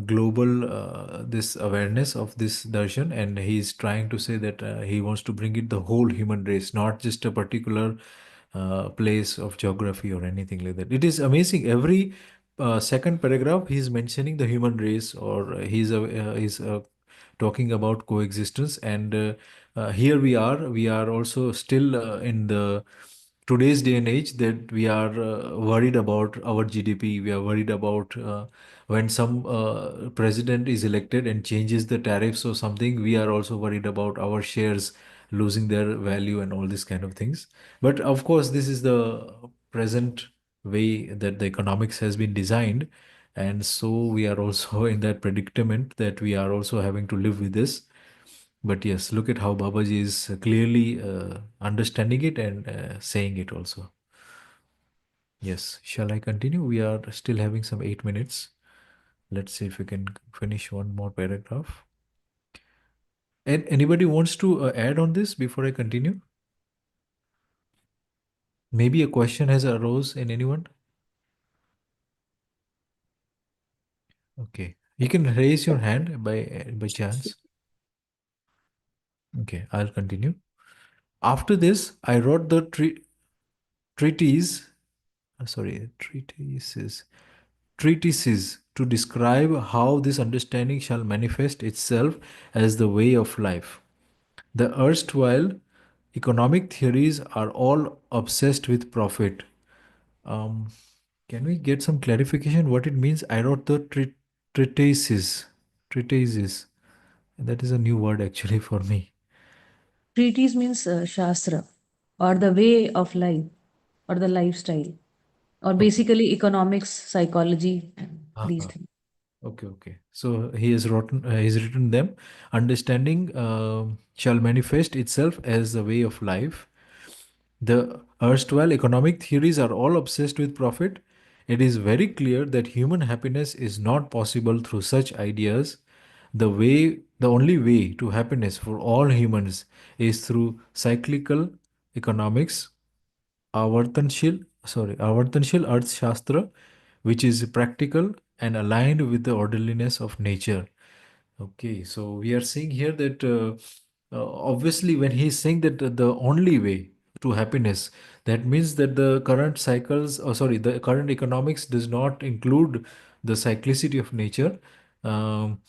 global this awareness of this darshan, and he's trying to say that he wants to bring it the whole human race, not just a particular place of geography or anything like that. It is amazing. Every second paragraph, he's mentioning the human race, or he's talking about coexistence. And here we are also still in the today's day and age, that we are worried about our GDP. We are worried about when some president is elected and changes the tariffs or something. We are also worried about our shares losing their value and all these kind of things. But of course, this is the present way that the economics has been designed. And so we are also in that predicament that we are also having to live with this. But yes, look at how Babaji is clearly understanding it and saying it also. Yes, shall I continue? We are still having some 8 minutes. Let's see if we can finish one more paragraph. And anybody wants to add on this before I continue? Maybe a question has arose in anyone? Okay, you can raise your hand by chance. Okay, I'll continue. After this, I wrote the treatise. Sorry, treatises to describe how this understanding shall manifest itself as the way of life. The erstwhile economic theories are all obsessed with profit. Um, can we get some clarification what it means? I wrote the treatises. Treatises. That is a new word actually for me. Treatise means Shastra or the way of life or the lifestyle or Okay. basically economics, psychology, and these Uh-huh. things. Okay, okay. So he's written them. Understanding shall manifest itself as the way of life. The erstwhile economic theories are all obsessed with profit. It is very clear that human happiness is not possible through such ideas. The only way to happiness for all humans is through cyclical economics, avartanshil Arthashastra, which is practical and aligned with the orderliness of nature. Okay, so we are seeing here that obviously when he's saying that the only way to happiness, that means that the current cycles, or sorry, the current economics does not include the cyclicity of nature. Um,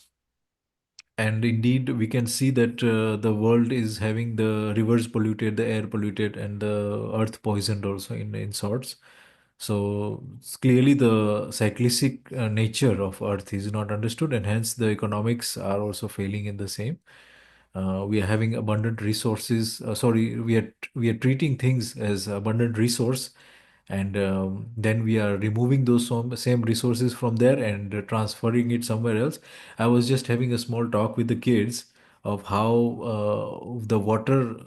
And indeed, we can see that the world is having the rivers polluted, the air polluted, and the earth poisoned also in sorts. So clearly, the cyclic nature of earth is not understood, and hence the economics are also failing in the same. We are having abundant resources. Sorry, we are treating things as abundant resource, and then we are removing those same resources from there and transferring it somewhere else. I was just having a small talk with the kids of how the water.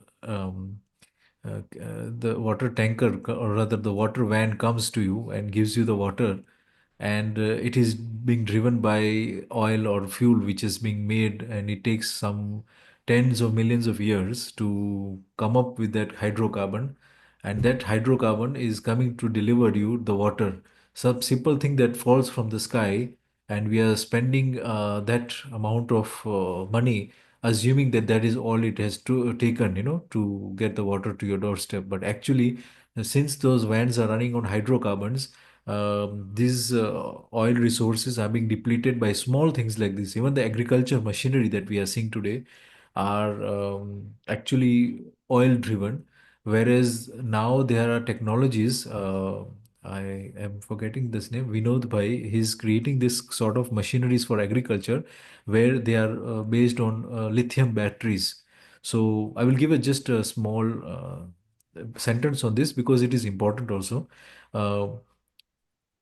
The water tanker, or rather the water van, comes to you and gives you the water, and it is being driven by oil or fuel which is being made, and it takes some tens of millions of years to come up with that hydrocarbon, and that hydrocarbon is coming to deliver you the water, some simple thing that falls from the sky, and we are spending that amount of money, assuming that that is all it has to taken, to get the water to your doorstep. But actually, since those vans are running on hydrocarbons, these oil resources are being depleted by small things like this. Even the agriculture machinery that we are seeing today are actually oil driven, whereas now there are technologies. I am forgetting this name. Vinod Bhai, he's creating this sort of machineries for agriculture where they are based on lithium batteries. So I will give just a small sentence on this because it is important also. Uh,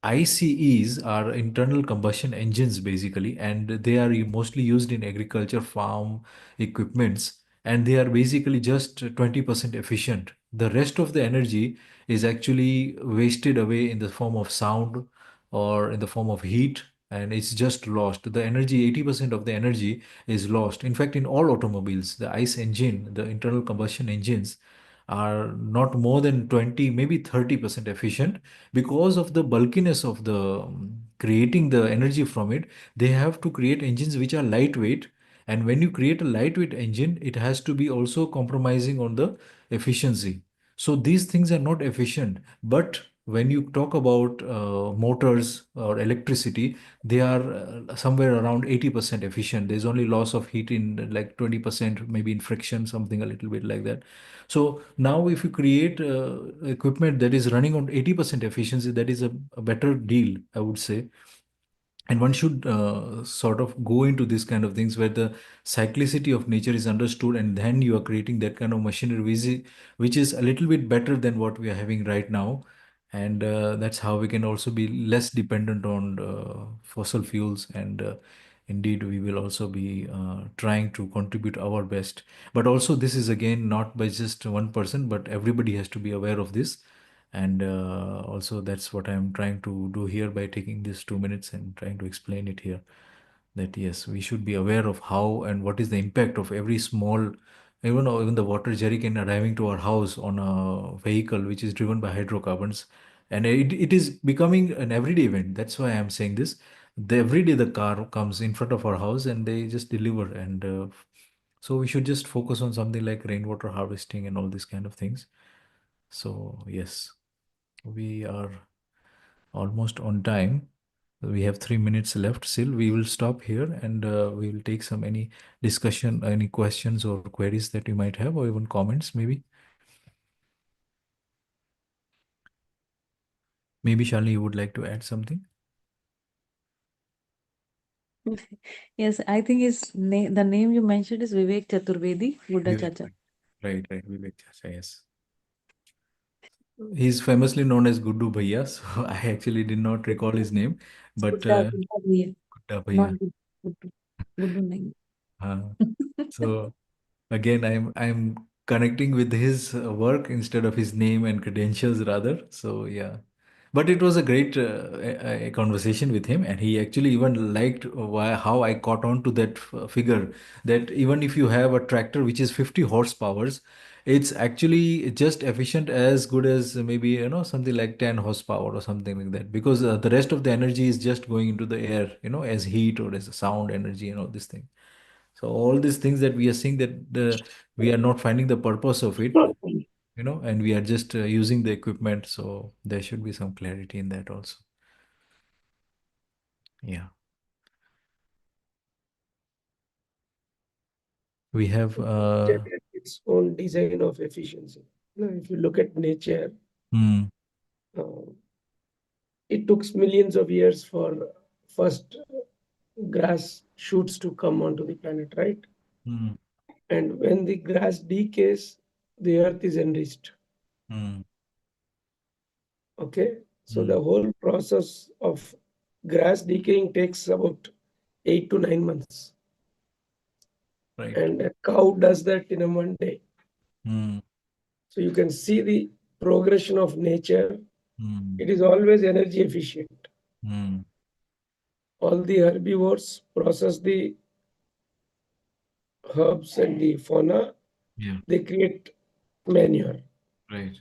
ICEs are internal combustion engines basically, and they are mostly used in agriculture, farm equipments, and they are basically just 20% efficient. The rest of the energy is actually wasted away in the form of sound or in the form of heat, and it's just lost. The energy, 80% of the energy is lost. In fact, in all automobiles, the ICE engine, the internal combustion engines, are not more than 20, maybe 30% efficient because of the bulkiness of the creating the energy from it. They have to create engines which are lightweight, and when you create a lightweight engine, it has to be also compromising on the efficiency. So these things are not efficient. But when you talk about motors or electricity, they are somewhere around 80% efficient. There's only loss of heat in like 20%, maybe in friction, something a little bit like that. So now if you create equipment that is running on 80% efficiency, that is a better deal, I would say. And one should sort of go into this kind of things where the cyclicity of nature is understood, and then you are creating that kind of machinery which is a little bit better than what we are having right now. And that's how we can also be less dependent on fossil fuels, and indeed we will also be trying to contribute our best. But also, this is again not by just one person, but everybody has to be aware of this. And also, that's what I'm trying to do here by taking these 2 minutes and trying to explain it here. That yes, we should be aware of how and what is the impact of every small, even the water jerry can arriving to our house on a vehicle which is driven by hydrocarbons, and it is becoming an everyday event. That's why I'm saying this. Every day the car comes in front of our house and they just deliver, and so we should just focus on something like rainwater harvesting and all these kind of things. So yes, we are almost on time. We have 3 minutes left still. We will stop here, and we will take some any discussion, any questions or queries that you might have, or even comments maybe. Maybe Shalini, you would like to add something? Yes, I think the name you mentioned is Vivek Chaturvedi, Buddha Vivek. Chacha. Right, right. Vivek Chacha, yes. He's famously known as Guddu Bhaiya, so I actually did not recall his name, but Buddha Bhaiya, Gudda not Bhaiya. Guddu. Guddu nahi. Uh, so again, I'm connecting with his work instead of his name and credentials rather. So yeah, but it was a great conversation with him, and he actually even liked how I caught on to that figure, that even if you have a tractor which is 50 horsepowers, it's actually just efficient as good as maybe something like 10 horsepower or something like that, because the rest of the energy is just going into the air, as heat or as sound energy and all this thing. So all these things that we are seeing, that we are not finding the purpose of it, and we are just using the equipment. So there should be some clarity in that also. Yeah. We have Nature has its own design of efficiency. If you look at nature, mm, uh, it took millions of years for first grass shoots to come onto the planet, right? mm, And when the grass decays, the earth is enriched. mm, Okay, so mm, the whole process of grass decaying takes about 8 to 9 months, right. and a cow does that in a 1 day. Mm, So you can see the progression of nature. mm, It is always energy efficient. mm, All the herbivores process the herbs and the fauna, yeah, they create manure. right,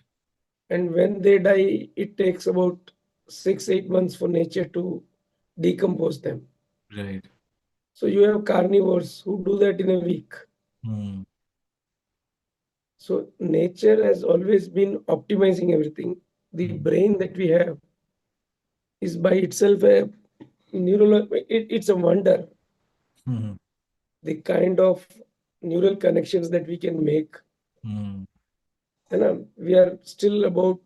And when they die, it takes about 6, 8 months for nature to decompose them. right. So you have carnivores who do that in a week. Mm, So nature has always been optimizing everything. The mm, brain that we have is by itself a it's a wonder. mm, The kind of neural connections that we can make. mm, And we are still about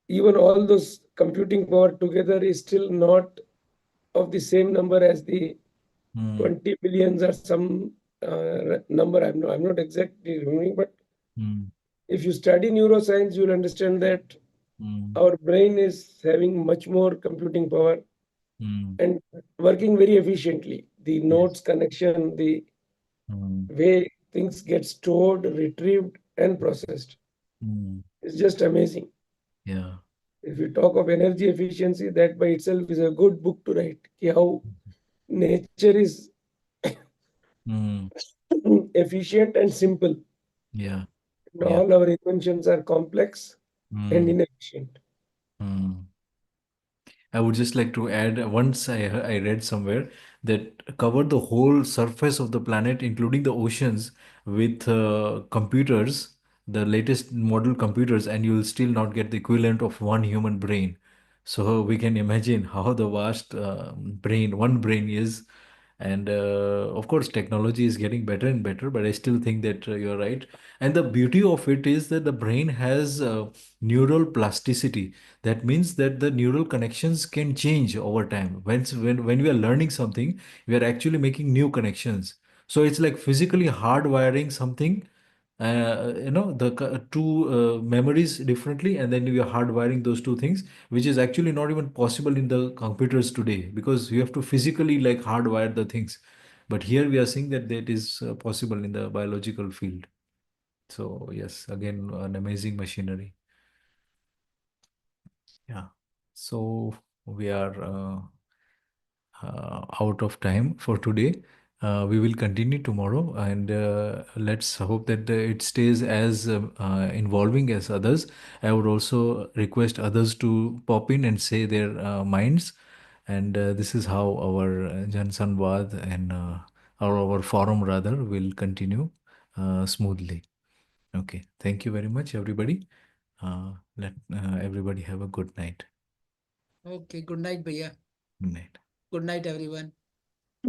even all those computing power together is still not of the same number as the mm, 20 billions or some number. I'm not exactly remembering, but mm, if you study neuroscience, you'll understand that mm, our brain is having much more computing power mm, and working very efficiently. The yes. nodes connection, the Mm, way things get stored, retrieved, and processed mm, is just amazing. yeah. If you talk of energy efficiency, that by itself is a good book to write. Ki how nature is Mm, efficient and simple. yeah. And Yeah. all our inventions are complex and Mm, inefficient. mm. I would just like to add once I read somewhere that covered the whole surface of the planet, including the oceans, with computers, the latest model computers, and you will still not get the equivalent of one human brain. So we can imagine how the vast one brain is. And of course, technology is getting better and better, but I still think that you're right. And the beauty of it is that the brain has neural plasticity. That means that the neural connections can change over time. When we are learning something, we are actually making new connections. So it's like physically hardwiring something, the two memories differently, and then we are hardwiring those two things, which is actually not even possible in the computers today because you have to physically like hardwire the things. But here we are seeing that that is possible in the biological field. So yes, again, an amazing machinery. Yeah. So we are out of time for today. We will continue tomorrow, and let's hope that it stays as involving as others. I would also request others to pop in and say their minds, and this is how our Jan Sanvad and our forum rather will continue smoothly. Okay, thank you very much, everybody. Let everybody have a good night. Okay, good night, Bhaiya. Good night. Good night, everyone.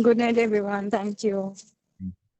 Good night, everyone. Thank you.